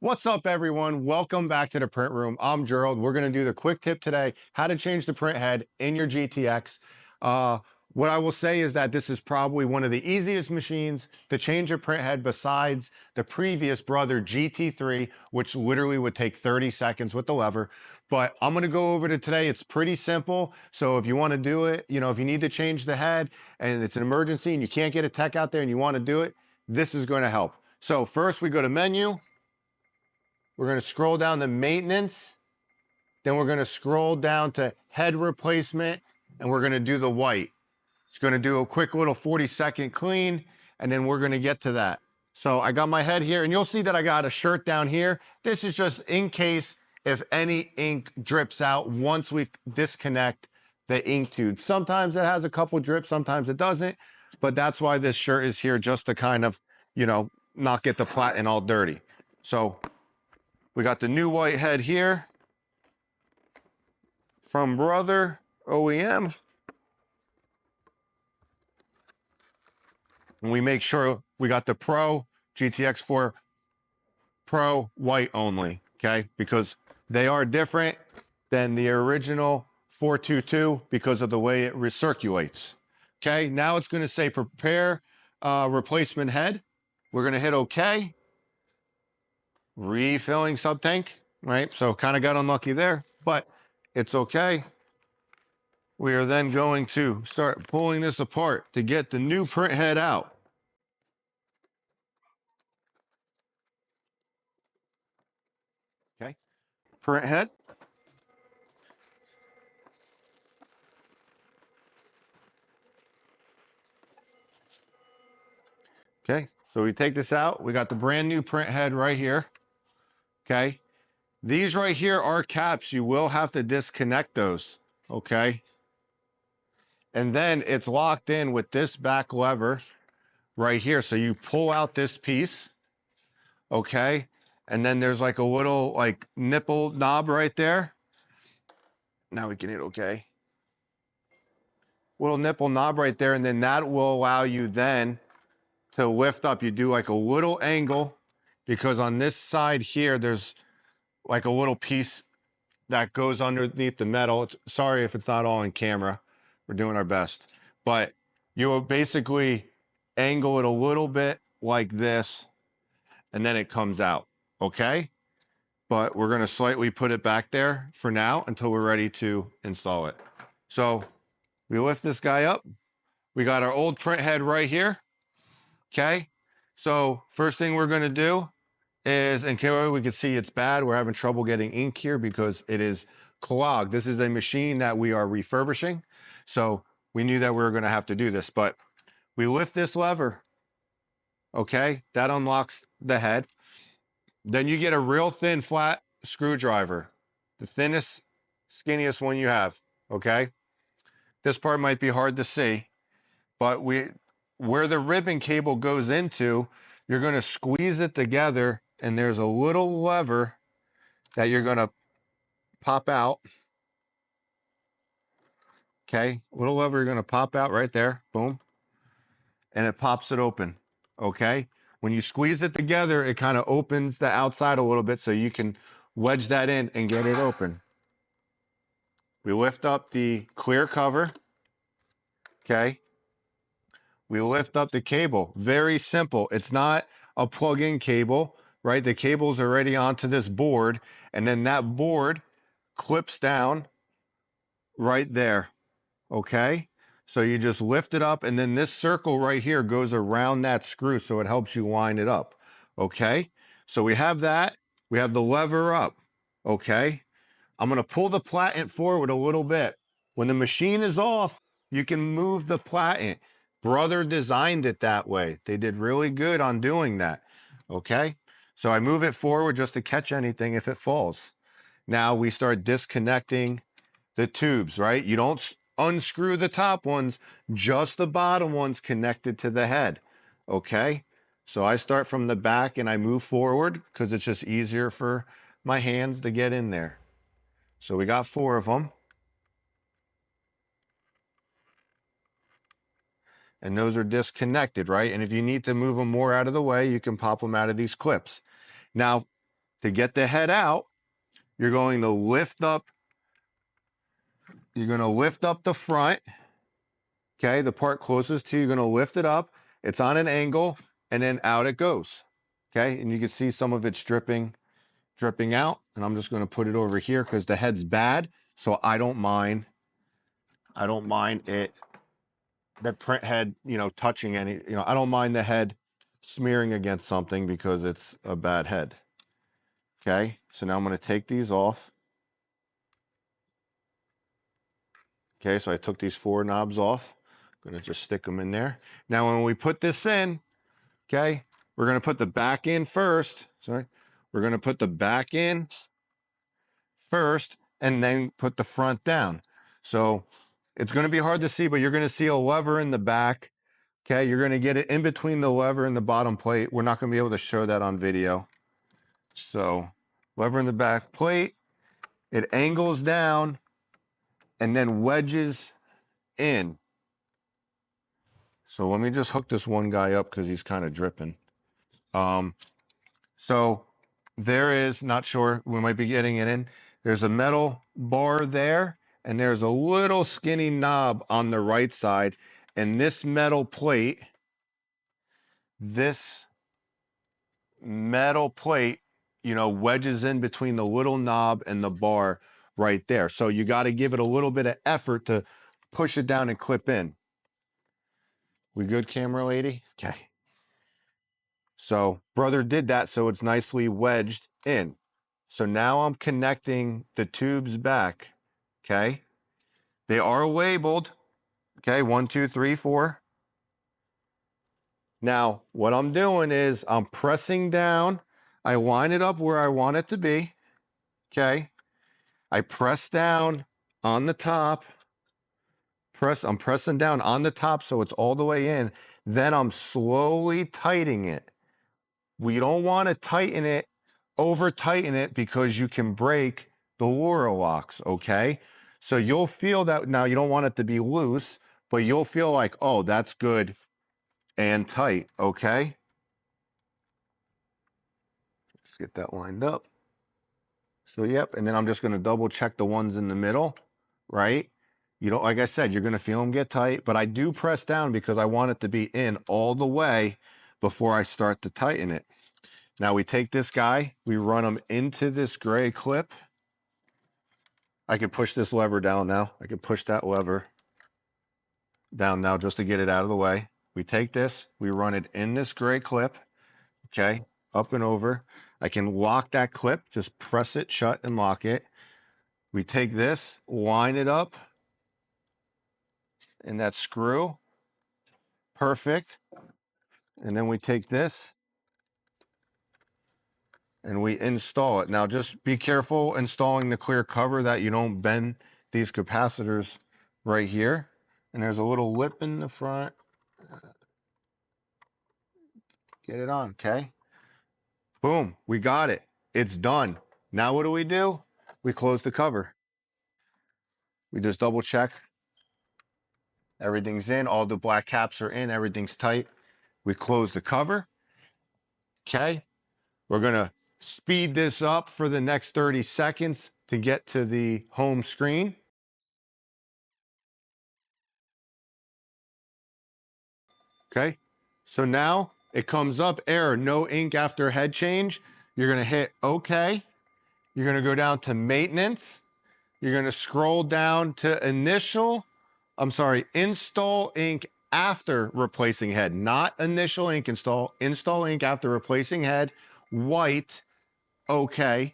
What's up, everyone? Welcome back to the print room. I'm Gerald. We're going to do the quick tip today, how to change the print head in your GTX. What I will say is that this is probably one of the easiest machines to change a print head besides the previous brother GT3, which literally would take 30 seconds with the lever. But I'm going to go over to today. It's pretty simple. So if you want to do it, if you need to change the head and it's an emergency and you can't get a tech out there and you want to do it, this is going to help. So first we go to menu. We're going to scroll down to maintenance. Then we're going to scroll down to head replacement, and we're going to do the white. It's going to do a quick little 40-second clean, and then we're going to get to that. So I got my head here, and you'll see that I got a shirt down here. This is just in case if any ink drips out once we disconnect the ink tube. Sometimes it has a couple drips, sometimes it doesn't, but that's why this shirt is here, just to kind of, not get the platen all dirty. So we got the new white head here from Brother OEM. And we make sure we got the Pro GTX 4 Pro white only, okay? Because they are different than the original 422 because of the way it recirculates. Okay, now it's gonna say prepare replacement head. We're gonna hit okay. Refilling sub tank, right? So kind of got unlucky there, but it's okay. We are then going to start pulling this apart to get the new print head out. Okay, print head. Okay, so we take this out. We got the brand new print head right here. Okay, these right here are caps. You will have to disconnect those, okay? And then it's locked in with this back lever right here. So you pull out this piece, okay? And then there's like a little nipple knob right there. Now we can hit okay. Little nipple knob right there. And then that will allow you then to lift up. You do like a little angle, because on this side here, there's like a little piece that goes underneath the metal. Sorry if it's not all in camera. We're doing our best. But you will basically angle it a little bit like this, and then it comes out, okay? But we're gonna slightly put it back there for now until we're ready to install it. So we lift this guy up. We got our old print head right here, okay? So first thing we're gonna do is, and we can see it's bad. We're having trouble getting ink here because it is clogged. This is a machine that we are refurbishing. So we knew that we were gonna have to do this, but we lift this lever, okay? That unlocks the head. Then you get a real thin, flat screwdriver, the thinnest, skinniest one you have, okay? This part might be hard to see, but where the ribbon cable goes into, you're gonna squeeze it together, and there's a little lever that you're gonna pop out. Okay, little lever you're gonna pop out right there, boom, and it pops it open, okay? When you squeeze it together, it kind of opens the outside a little bit so you can wedge that in and get it open. We lift up the clear cover, okay? We lift up the cable, very simple. It's not a plug-in cable, right? The cable's already onto this board, and then that board clips down right there, okay? So you just lift it up, and then this circle right here goes around that screw, so it helps you line it up, okay? So we have that. We have the lever up, okay? I'm gonna pull the platen forward a little bit. When the machine is off, you can move the platen. Brother designed it that way. They did really good on doing that, okay? So I move it forward just to catch anything if it falls. Now we start disconnecting the tubes, right? You don't unscrew the top ones, just the bottom ones connected to the head, okay? So I start from the back and I move forward because it's just easier for my hands to get in there. So we got 4 of them. And those are disconnected, right? And if you need to move them more out of the way, you can pop them out of these clips. Now, To get the head out, you're going to lift up the front. Okay, the part closest to you, you're going to lift it up. It's on an angle, and then out it goes. Okay, and you can see some of it's dripping out. And I'm just going to put it over here because the head's bad, so I don't mind. I don't mind it, the print head, touching any. I don't mind the head smearing against something because it's a bad head. Okay, so now I'm going to take these off. Okay, so I took these 4 knobs off. I'm going to just stick them in there. Now, when we put this in, okay, we're going to put the back in first. Sorry. We're going to put the back in first and then put the front down. So it's going to be hard to see, but you're going to see a lever in the back. Okay, you're going to get it in between the lever and the bottom plate. We're not going to be able to show that on video. So lever in the back plate, it angles down and then wedges in. So let me just hook this one guy up because he's kind of dripping. So there is, not sure, we might be getting it in. There's a metal bar there, and there's a little skinny knob on the right side. And this metal plate, wedges in between the little knob and the bar right there. So you got to give it a little bit of effort to push it down and clip in. We good, camera lady? Okay. So brother did that, so it's nicely wedged in. So now I'm connecting the tubes back, okay? They are labeled, okay? 1, 2, 3, 4. Now, what I'm doing is I'm pressing down. I line it up where I want it to be, okay? I press down on the top. I'm pressing down on the top so it's all the way in. Then I'm slowly tightening it. We don't want to tighten it, over tighten it, because you can break the Laurel locks, okay? So you'll feel that, now you don't want it to be loose, but you'll feel like, oh, that's good and tight, okay? Let's get that lined up. So yep, and then I'm just gonna double check the ones in the middle, right? You don't, like I said, you're gonna feel them get tight, but I do press down because I want it to be in all the way before I start to tighten it. Now we take this guy, we run him into this gray clip. I can push this lever down now. I can push that lever down now just to get it out of the way. We take this, we run it in this gray clip, okay, up and over. I can lock that clip, just press it shut and lock it. We take this, line it up in that screw. Perfect. And then we take this and we install it. Now just be careful installing the clear cover that you don't bend these capacitors right here. And there's a little lip in the front. Get it on, okay? Boom, we got it. It's done. Now what do? We close the cover. We just double check. Everything's in, all the black caps are in, everything's tight. We close the cover, okay? We're gonna speed this up for the next 30 seconds to get to the home screen. Okay, so now it comes up, error, no ink after head change. You're gonna hit okay. You're gonna go down to maintenance. You're gonna scroll down to install ink after replacing head, not initial ink install ink after replacing head, white, okay.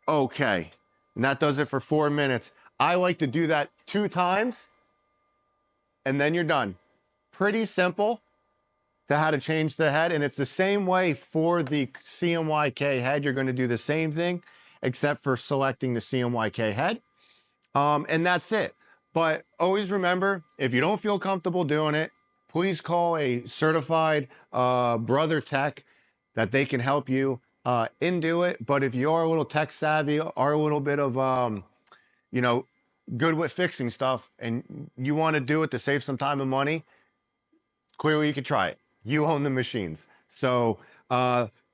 And that does it for 4 minutes. I like to do that 2 times and then you're done. Pretty simple to how to change the head. And it's the same way for the CMYK head. You're going to do the same thing except for selecting the CMYK head. And that's it. But always remember, if you don't feel comfortable doing it, please call a certified brother tech that they can help you do it. But if you are a little tech savvy, are a little bit of, good with fixing stuff and you want to do it to save some time and money, clearly you could try it. You own the machines. So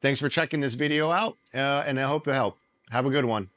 Thanks for checking this video out, and I hope it helped. Have a good one.